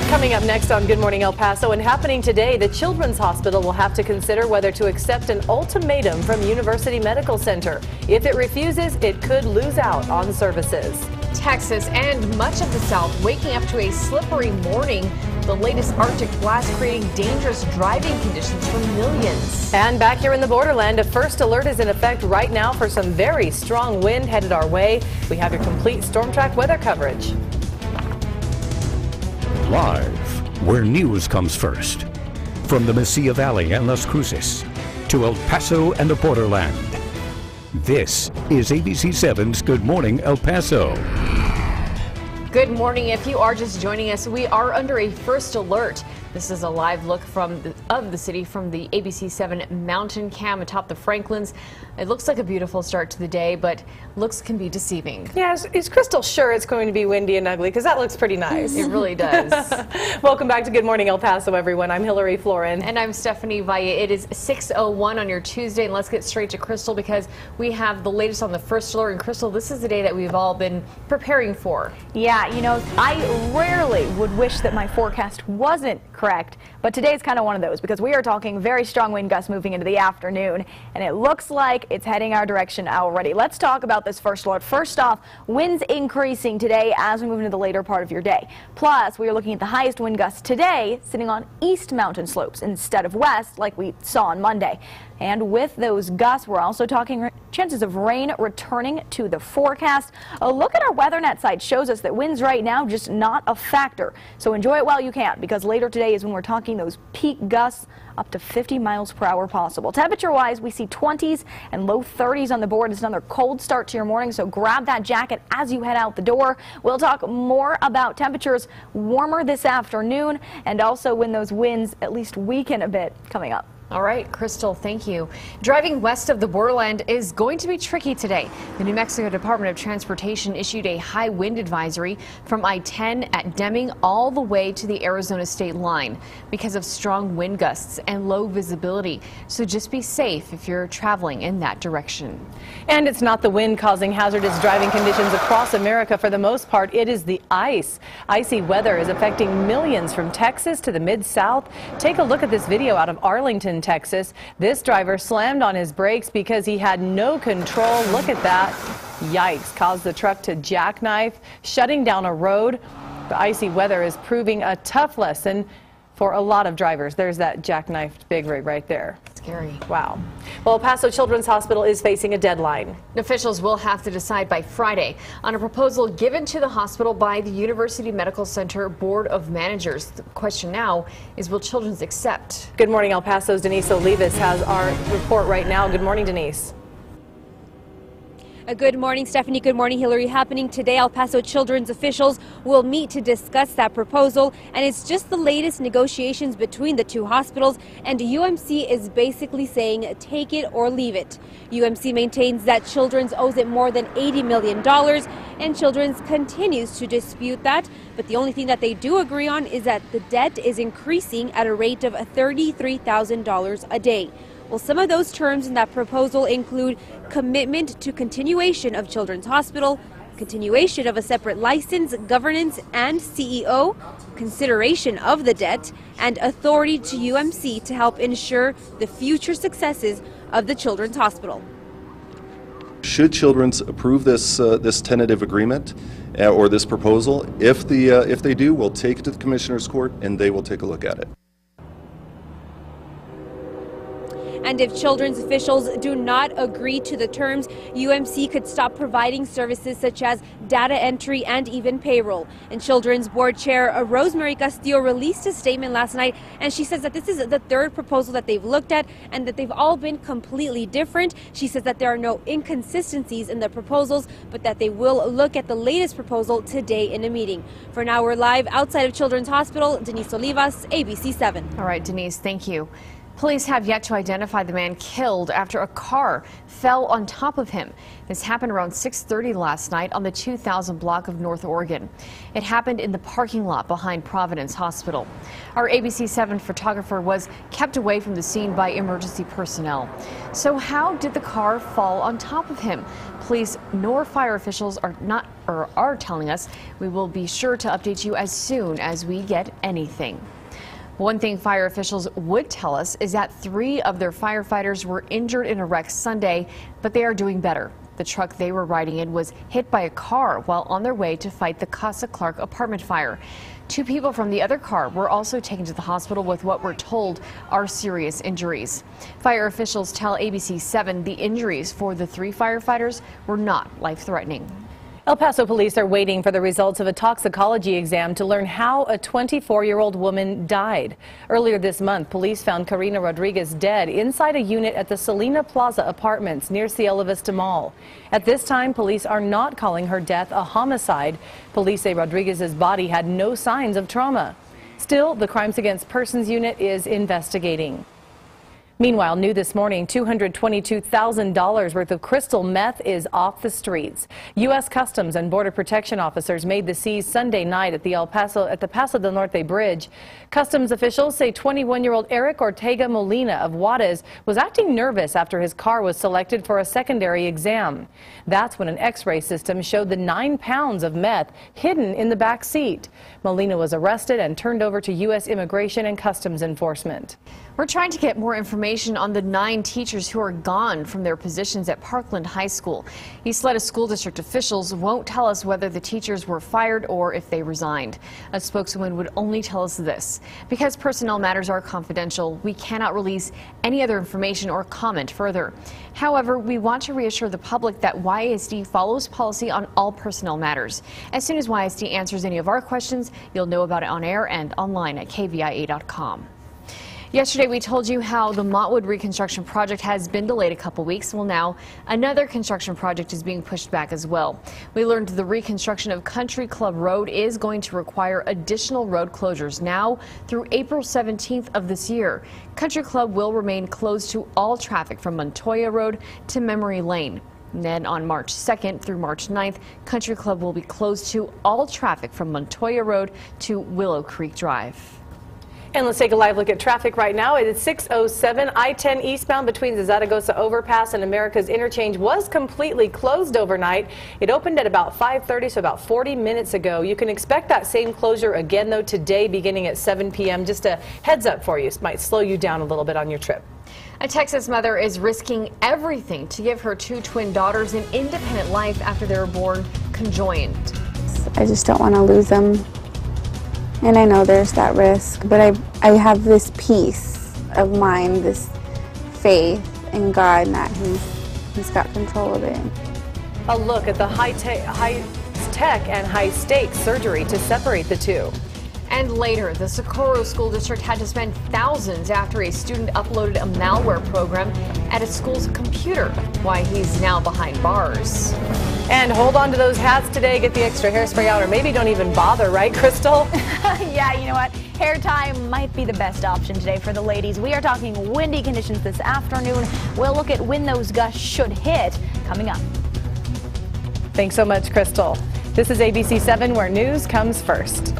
Coming up next on Good Morning El Paso, and happening today, the Children's Hospital will have to consider whether to accept an ultimatum from University Medical Center. If it refuses, it could lose out on services. Texas and much of the South waking up to a slippery morning. The latest Arctic blast creating dangerous driving conditions for millions. And back here in the borderland, a first alert is in effect right now for some very strong wind headed our way. We have your complete storm track weather coverage. Live, where news comes first. From the Mesilla Valley and Las Cruces to El Paso and the borderland. This is ABC7's Good Morning El Paso. Good morning. If you are just joining us, we are under a first alert. This is a live look of the city from the ABC7 mountain cam atop the Franklins. It looks like a beautiful start to the day, but looks can be deceiving. Yeah, is Crystal sure it's going to be windy and ugly? Because that looks pretty nice. It really does. Welcome back to Good Morning El Paso, everyone. I'm Hillary Floren. And I'm Stephanie Valle. It is 6:01 on your Tuesday, and let's get straight to Crystal because we have the latest on the first alert. And Crystal, this is the day that we've all been preparing for. Yeah, you know, I rarely would wish that my forecast wasn't correct, but today's kind of one of those because we are talking very strong wind gusts moving into the afternoon, and it looks like it's heading our direction already. Let's talk about this first alert. First off, winds increasing today as we move into the later part of your day. Plus, we are looking at the highest wind gusts today sitting on east mountain slopes instead of west like we saw on Monday. And with those gusts, we're also talking chances of rain returning to the forecast. A look at our WeatherNet site shows us that winds right now just not a factor. So enjoy it while you can, because later today is when we're talking those peak gusts up to 50 miles per hour possible. Temperature-wise, we see 20s and low 30s on the board. It's another cold start to your morning, so grab that jacket as you head out the door. We'll talk more about temperatures warmer this afternoon and also when those winds at least weaken a bit coming up. All right, Crystal, thank you. Driving west of the borderland is going to be tricky today. The New Mexico Department of Transportation issued a high wind advisory from I-10 at Deming all the way to the Arizona state line because of strong wind gusts and low visibility. So just be safe if you're traveling in that direction. And it's not the wind causing hazardous driving conditions across America for the most part. It is the ice. Icy weather is affecting millions from Texas to the Mid-South. Take a look at this video out of Arlington, Texas. This driver slammed on his brakes because he had no control. Look at that. Yikes. Caused the truck to jackknife, shutting down a road. The icy weather is proving a tough lesson for a lot of drivers. There's that jackknifed big rig right there. Scary. Wow. Well, El Paso Children's Hospital is facing a deadline. Officials will have to decide by Friday on a proposal given to the hospital by the University Medical Center Board of Managers. The question now is, will Children's accept? Good morning, El Paso's Denise Olivas has our report right now. Good morning, Denise. Good morning, Stephanie. Good morning, Hillary. Happening today, El Paso Children's officials will meet to discuss that proposal, and it's just the latest negotiations between the two hospitals, and UMC is basically saying take it or leave it. UMC maintains that Children's owes it more than $80 million, and Children's continues to dispute that, but the only thing that they do agree on is that the debt is increasing at a rate of $33,000 a day. Well, some of those terms in that proposal include commitment to continuation of Children's Hospital, continuation of a separate license, governance, and CEO, consideration of the debt, and authority to UMC to help ensure the future successes of the Children's Hospital. Should Children's approve this tentative agreement or this proposal, if they do, we'll take it to the Commissioner's Court and they will take a look at it. And if Children's officials do not agree to the terms, UMC could stop providing services such as data entry and even payroll. And Children's Board Chair Rosemary Castillo released a statement last night, and she says that this is the third proposal that they've looked at and that they've all been completely different. She says that there are no inconsistencies in the proposals, but that they will look at the latest proposal today in a meeting. For now, we're live outside of Children's Hospital. Denise Olivas, ABC7. All right, Denise, thank you. Police have yet to identify the man killed after a car fell on top of him. This happened around 6:30 last night on the 2000 block of North Oregon. It happened in the parking lot behind Providence Hospital. Our ABC7 photographer was kept away from the scene by emergency personnel. So how did the car fall on top of him? Police nor fire officials are telling us. We will be sure to update you as soon as we get anything. One thing fire officials would tell us is that 3 of their firefighters were injured in a wreck Sunday, but they are doing better. The truck they were riding in was hit by a car while on their way to fight the Casa Clark apartment fire. 2 people from the other car were also taken to the hospital with what we're told are serious injuries. Fire officials tell ABC7 the injuries for the 3 firefighters were not life-threatening. El Paso police are waiting for the results of a toxicology exam to learn how a 24-year-old woman died. Earlier this month, police found Karina Rodriguez dead inside a unit at the Salina Plaza apartments near Cielo Vista Mall. At this time, police are not calling her death a homicide. Police say Rodriguez's body had no signs of trauma. Still, the Crimes Against Persons unit is investigating. Meanwhile, new this morning, $222,000 worth of crystal meth is off the streets. U.S. Customs and Border Protection officers made the seize Sunday night at the Paso del Norte Bridge. Customs officials say 21-year-old Eric Ortega Molina of Juarez was acting nervous after his car was selected for a secondary exam. That's when an X-ray system showed the 9 pounds of meth hidden in the back seat. Molina was arrested and turned over to U.S. Immigration and Customs Enforcement. We're trying to get more information on the 9 teachers who are gone from their positions at Parkland High School. Ysleta School District officials won't tell us whether the teachers were fired or if they resigned. A spokeswoman would only tell us this: because personnel matters are confidential, we cannot release any other information or comment further. However, we want to reassure the public that YSD follows policy on all personnel matters. As soon as YSD answers any of our questions, you'll know about it on air and online at KVIA.com. Yesterday, we told you how the Montwood reconstruction project has been delayed a couple weeks. Well, now another construction project is being pushed back as well. We learned the reconstruction of Country Club Road is going to require additional road closures now through April 17th of this year. Country Club will remain closed to all traffic from Montoya Road to Memory Lane. And then on March 2nd through March 9th, Country Club will be closed to all traffic from Montoya Road to Willow Creek Drive. And let's take a live look at traffic right now. It is 6:07. I-10 eastbound between the Zaragoza Overpass and America's Interchange was completely closed overnight. It opened at about 5:30, so about 40 minutes ago. You can expect that same closure again, though, today beginning at 7 p.m. Just a heads up for you. It might slow you down a little bit on your trip. A Texas mother is risking everything to give her 2 twin daughters an independent life after they were born conjoined. I just don't want to lose them. And I know there's that risk, but I have this peace of mind, this faith in God that He's got control of it. A look at the high-tech and high-stakes surgery to separate the two. And later, the Socorro School District had to spend thousands after a student uploaded a malware program at a school's computer. Why he's now behind bars. And hold on to those hats today. Get the extra hairspray out, or maybe don't even bother, right, Crystal? Yeah, you know what? Hair tie might be the best option today for the ladies. We are talking windy conditions this afternoon. We'll look at when those gusts should hit coming up. Thanks so much, Crystal. This is ABC7, where news comes first.